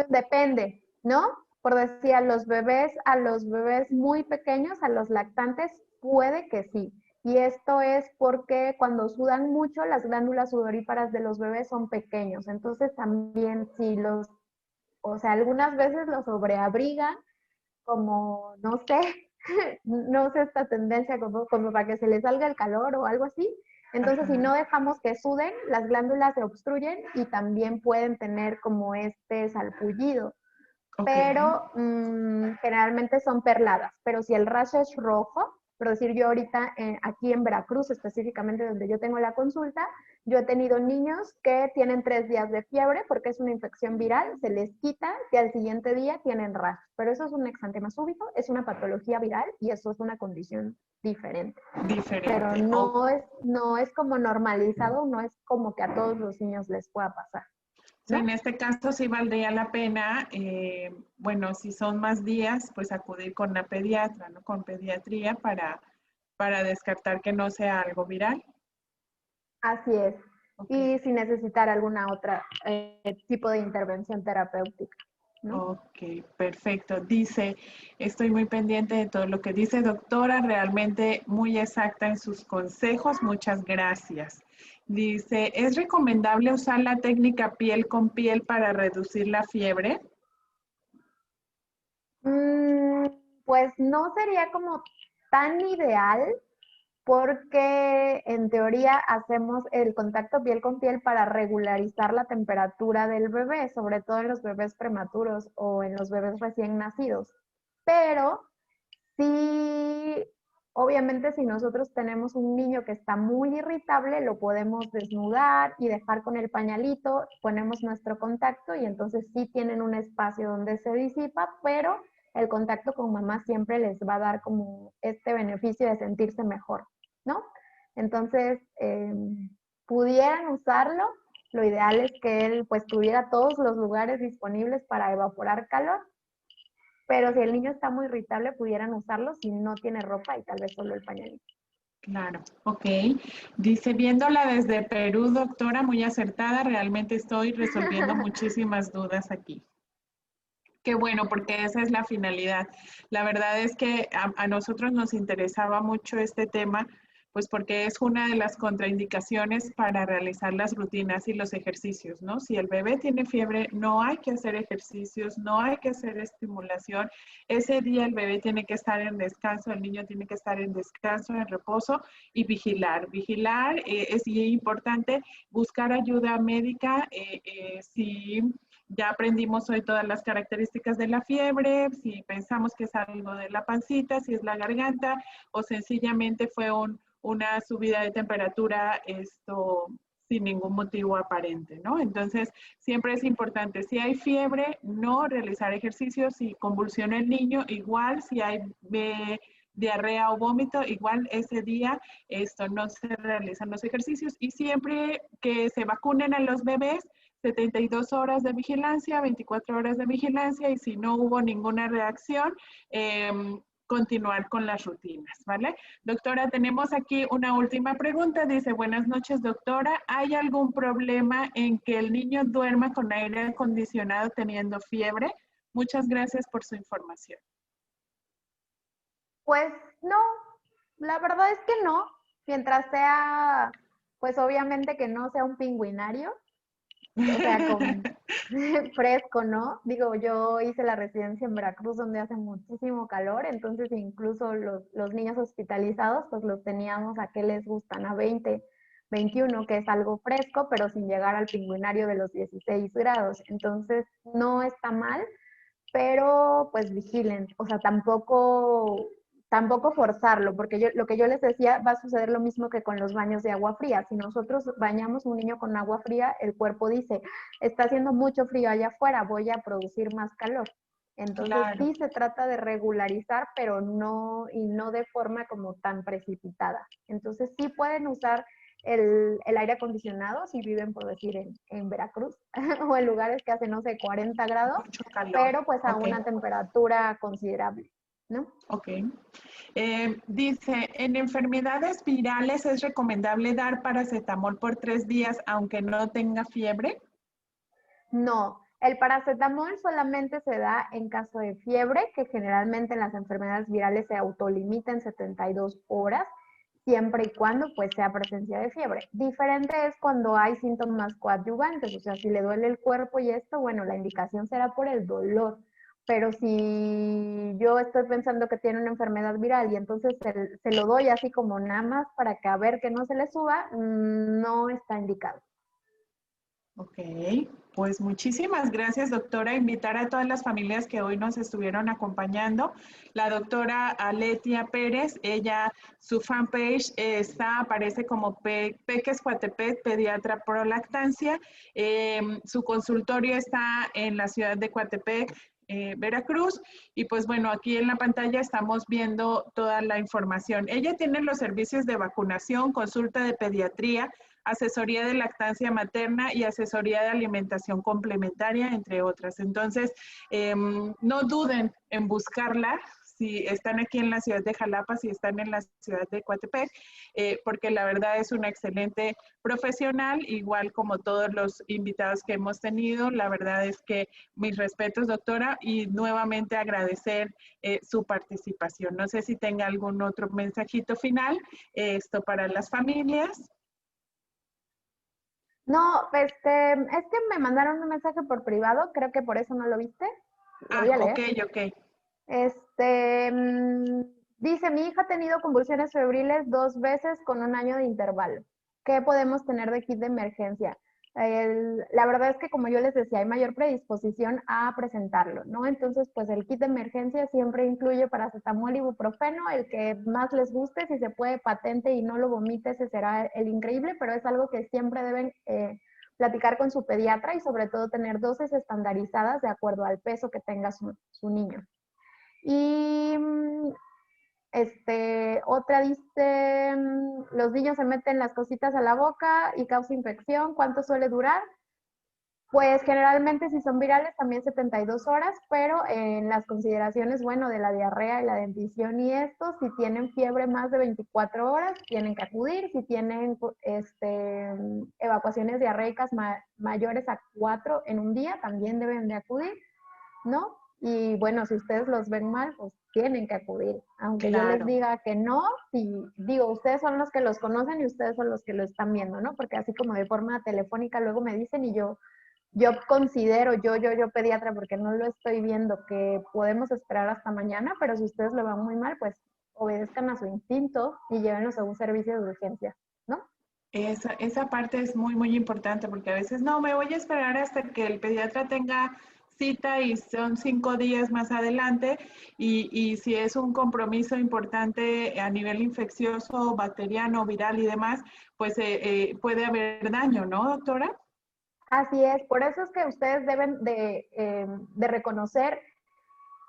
Depende, ¿no? Por decir, a los bebés muy pequeños, a los lactantes, puede que sí. Y esto es porque cuando sudan mucho, las glándulas sudoríparas de los bebés son pequeños. Entonces también si algunas veces los sobreabrigan, como, no sé, no sé esta tendencia como para que se les salga el calor o algo así. Entonces, si no dejamos que suden, las glándulas se obstruyen y también pueden tener como este salpullido. Ok. pero generalmente son perladas. Pero si el rash es rojo, por decir yo ahorita aquí en Veracruz, específicamente donde yo tengo la consulta, yo he tenido niños que tienen 3 días de fiebre porque es una infección viral, se les quita y al siguiente día tienen rash. Pero eso es un exantema súbito, es una patología viral y eso es una condición diferente. Pero Diferente. no es como normalizado, no es como que a todos los niños les pueda pasar, Sea, ¿no? en este caso sí valdría la pena, bueno, si son más días, pues acudir con una pediatra, ¿no? Con pediatría para descartar que no sea algo viral. Así es. Ok, Y si necesitar alguna otra tipo de intervención terapéutica, ¿no? ok, perfecto. Dice, estoy muy pendiente de todo lo que dice, doctora, realmente muy exacta en sus consejos, muchas gracias. Dice, ¿es recomendable usar la técnica piel con piel para reducir la fiebre? Pues no sería como tan ideal porque en teoría hacemos el contacto piel con piel para regularizar la temperatura del bebé, sobre todo en los bebés prematuros o en los bebés recién nacidos. Pero sí, obviamente si nosotros tenemos un niño que está muy irritable, lo podemos desnudar y dejar con el pañalito, ponemos nuestro contacto y entonces sí tienen un espacio donde se disipa, pero el contacto con mamá siempre les va a dar como este beneficio de sentirse mejor, ¿no? Entonces, pudieran usarlo, lo ideal es que él pues tuviera todos los lugares disponibles para evaporar calor, pero si el niño está muy irritable, pudieran usarlo si no tiene ropa y tal vez solo el pañalito. Claro, ok. Dice, viéndola desde Perú, doctora, muy acertada, realmente estoy resolviendo muchísimas dudas aquí. Qué bueno, porque esa es la finalidad. La verdad es que a nosotros nos interesaba mucho este tema, pues porque es una de las contraindicaciones para realizar las rutinas y los ejercicios, ¿no? Si el bebé tiene fiebre, no hay que hacer ejercicios, no hay que hacer estimulación. Ese día el bebé tiene que estar en descanso, el niño tiene que estar en descanso, en reposo y vigilar. Vigilar es importante, buscar ayuda médica si ya aprendimos hoy todas las características de la fiebre, si pensamos que es algo de la pancita, si es la garganta o sencillamente fue una subida de temperatura sin ningún motivo aparente, ¿no? Entonces, siempre es importante, si hay fiebre, no realizar ejercicios, si convulsiona el niño, igual, si hay diarrea o vómito, igual ese día no se realizan los ejercicios y siempre que se vacunen a los bebés, 72 horas de vigilancia, 24 horas de vigilancia y si no hubo ninguna reacción, continuar con las rutinas, ¿vale? Doctora, tenemos aquí una última pregunta. Dice, buenas noches, doctora. ¿Hay algún problema en que el niño duerma con aire acondicionado teniendo fiebre? Muchas gracias por su información. Pues no, la verdad es que no, mientras sea, pues obviamente que no sea un pingüinario, o sea, con fresco, ¿no? Digo, yo hice la residencia en Veracruz donde hace muchísimo calor, entonces incluso los niños hospitalizados, pues los teníamos a que les gustan a 20, 21, que es algo fresco, pero sin llegar al pingüinario de los 16 grados. Entonces, no está mal, pero pues vigilen, o sea, tampoco forzarlo, porque lo que yo les decía, va a suceder lo mismo que con los baños de agua fría. Si nosotros bañamos un niño con agua fría, el cuerpo dice, está haciendo mucho frío allá afuera, voy a producir más calor. Entonces Claro. sí se trata de regularizar, pero no de forma como tan precipitada. Entonces sí pueden usar el aire acondicionado si viven, por decir, en Veracruz o en lugares que hacen, no sé, 40 grados, Mucho calor. pero pues a Ok. una temperatura considerable, ¿no? Ok. Dice, en enfermedades virales es recomendable dar paracetamol por 3 días aunque no tenga fiebre. No, el paracetamol solamente se da en caso de fiebre, que generalmente en las enfermedades virales se autolimita en 72 horas, siempre y cuando pues sea presencia de fiebre. Diferente es cuando hay síntomas coadyuvantes, o sea, si le duele el cuerpo y esto, bueno, la indicación será por el dolor. Pero si yo estoy pensando que tiene una enfermedad viral y entonces se lo doy así como nada más para que a ver que no se le suba, no está indicado. Ok, Pues muchísimas gracias, doctora. Invitar a todas las familias que hoy nos estuvieron acompañando. La doctora Aletia Pérez, ella, su fanpage aparece como Peques Coatepec, pediatra pro lactancia. Su consultorio está en la ciudad de Coatepec, Veracruz. Y pues bueno, aquí en la pantalla estamos viendo toda la información. Ella tiene los servicios de vacunación, consulta de pediatría, asesoría de lactancia materna y asesoría de alimentación complementaria, entre otras. Entonces, no duden en buscarla si están aquí en la ciudad de Jalapa, si están en la ciudad de Coatepec, porque la verdad es una excelente profesional, igual como todos los invitados que hemos tenido. La verdad es que mis respetos, doctora, y nuevamente agradecer su participación. No sé si tenga algún otro mensajito final, esto para las familias. No, es que me mandaron un mensaje por privado, creo que por eso no lo viste. Lo voy a leer. Ok. Dice, mi hija ha tenido convulsiones febriles 2 veces con 1 año de intervalo. ¿Qué podemos tener de kit de emergencia? La verdad es que, como yo les decía, hay mayor predisposición a presentarlo, ¿no? Entonces, pues el kit de emergencia siempre incluye paracetamol y ibuprofeno, el que más les guste, si se puede patente y no lo vomite, ese será el increíble, pero es algo que siempre deben platicar con su pediatra y sobre todo tener dosis estandarizadas de acuerdo al peso que tenga su niño. Y otra dice, los niños se meten las cositas a la boca y causa infección, ¿cuánto suele durar? Pues generalmente si son virales también 72 horas, pero en las consideraciones, bueno, de la diarrea y la dentición y esto, si tienen fiebre más de 24 horas, tienen que acudir. Si tienen evacuaciones diarreicas mayores a 4 en un día, también deben de acudir, ¿no? Y bueno, si ustedes los ven mal, pues tienen que acudir. Aunque yo les diga que no, ustedes son los que los conocen y ustedes son los que lo están viendo, ¿no? Porque así como de forma telefónica luego me dicen y yo considero, yo pediatra, porque no lo estoy viendo, que podemos esperar hasta mañana, pero si ustedes lo van muy mal, pues obedezcan a su instinto y llévenlos a un servicio de urgencia, ¿no? Esa parte es muy, muy importante, porque a veces no, me voy a esperar hasta que el pediatra tenga cita y son 5 días más adelante, y si es un compromiso importante a nivel infeccioso, bacteriano, viral y demás, pues puede haber daño, ¿no, doctora? Así es, por eso es que ustedes deben de reconocer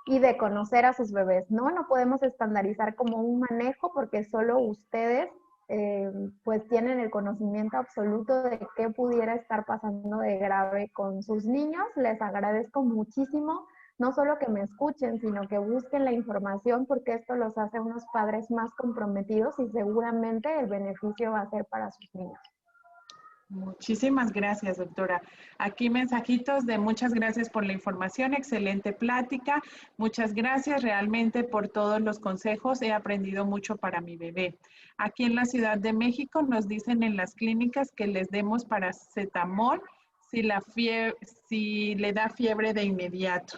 y de conocer a sus bebés, ¿no? No podemos estandarizar como un manejo porque solo ustedes pues tienen el conocimiento absoluto de qué pudiera estar pasando de grave con sus niños. Les agradezco muchísimo, no solo que me escuchen, sino que busquen la información, porque esto los hace unos padres más comprometidos y seguramente el beneficio va a ser para sus niños. Muchísimas gracias, doctora. Aquí mensajitos de muchas gracias por la información, excelente plática. Muchas gracias realmente por todos los consejos. He aprendido mucho para mi bebé. Aquí en la Ciudad de México nos dicen en las clínicas que les demos paracetamol si le da fiebre de inmediato.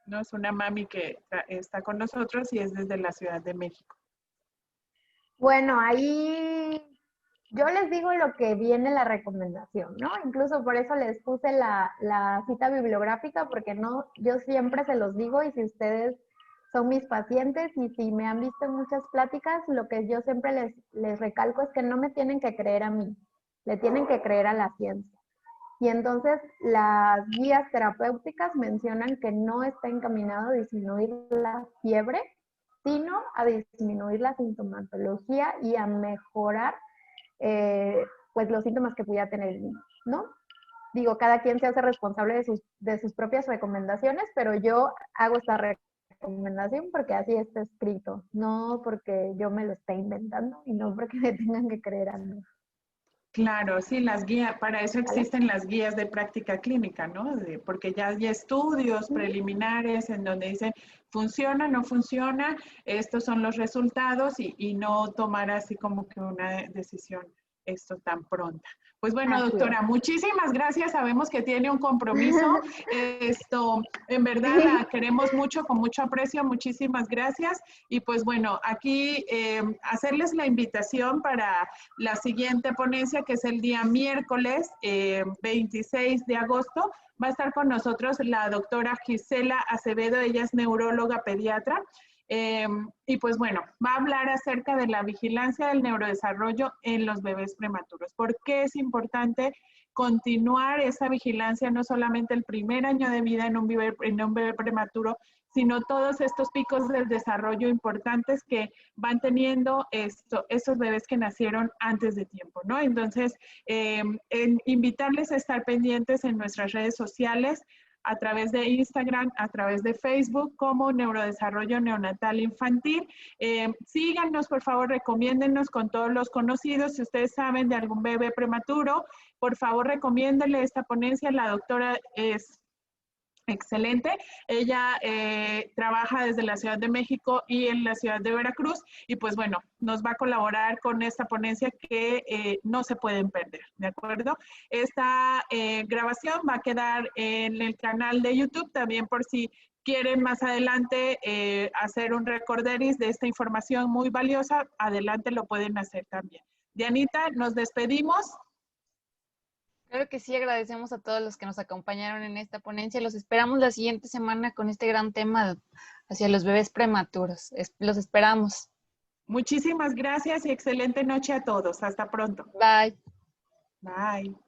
¿No? Es una mami que está con nosotros y es desde la Ciudad de México. Bueno, ahí yo les digo lo que viene la recomendación, ¿no? Incluso por eso les puse la cita bibliográfica, porque no, yo siempre se los digo, y si ustedes son mis pacientes y si me han visto en muchas pláticas, lo que yo siempre les recalco es que no me tienen que creer a mí, le tienen que creer a la ciencia. Y entonces las guías terapéuticas mencionan que no está encaminado a disminuir la fiebre, sino a disminuir la sintomatología y a mejorar pues los síntomas que pudiera tener el niño, ¿no? Digo, cada quien se hace responsable de sus propias recomendaciones, pero yo hago esta recomendación porque así está escrito, no porque yo me lo esté inventando y no porque me tengan que creer a mí. Claro, sí, las guías, para eso existen las guías de práctica clínica, ¿no? Porque ya hay estudios preliminares en donde dicen funciona, no funciona, estos son los resultados, y no tomar así como que una decisión esto tan pronta. Pues bueno, Así doctora, muchísimas gracias. Sabemos que tiene un compromiso. En verdad la queremos mucho, con mucho aprecio. Muchísimas gracias. Y pues bueno, aquí hacerles la invitación para la siguiente ponencia, que es el día miércoles 26 de agosto. Va a estar con nosotros la doctora Gisela Acevedo. Ella es neuróloga pediatra. Y pues bueno, va a hablar acerca de la vigilancia del neurodesarrollo en los bebés prematuros. ¿Por qué es importante continuar esa vigilancia no solamente el primer año de vida en un bebé prematuro, sino todos estos picos del desarrollo importantes que van teniendo estos bebés que nacieron antes de tiempo, ¿no? Entonces, invitarles a estar pendientes en nuestras redes sociales, a través de Instagram, a través de Facebook, como Neurodesarrollo Neonatal Infantil. Síganos, por favor, recomiéndennos con todos los conocidos. Si ustedes saben de algún bebé prematuro, por favor, recomiéndenle esta ponencia. La doctora es excelente. Ella trabaja desde la Ciudad de México y en la Ciudad de Veracruz, y pues bueno, nos va a colaborar con esta ponencia que no se pueden perder, ¿de acuerdo? Esta grabación va a quedar en el canal de YouTube, también por si quieren más adelante hacer un recorderis de esta información muy valiosa, adelante lo pueden hacer también. Dianita, nos despedimos. Claro que sí, agradecemos a todos los que nos acompañaron en esta ponencia. Los esperamos la siguiente semana con este gran tema hacia los bebés prematuros. Los esperamos. Muchísimas gracias y excelente noche a todos. Hasta pronto. Bye. Bye.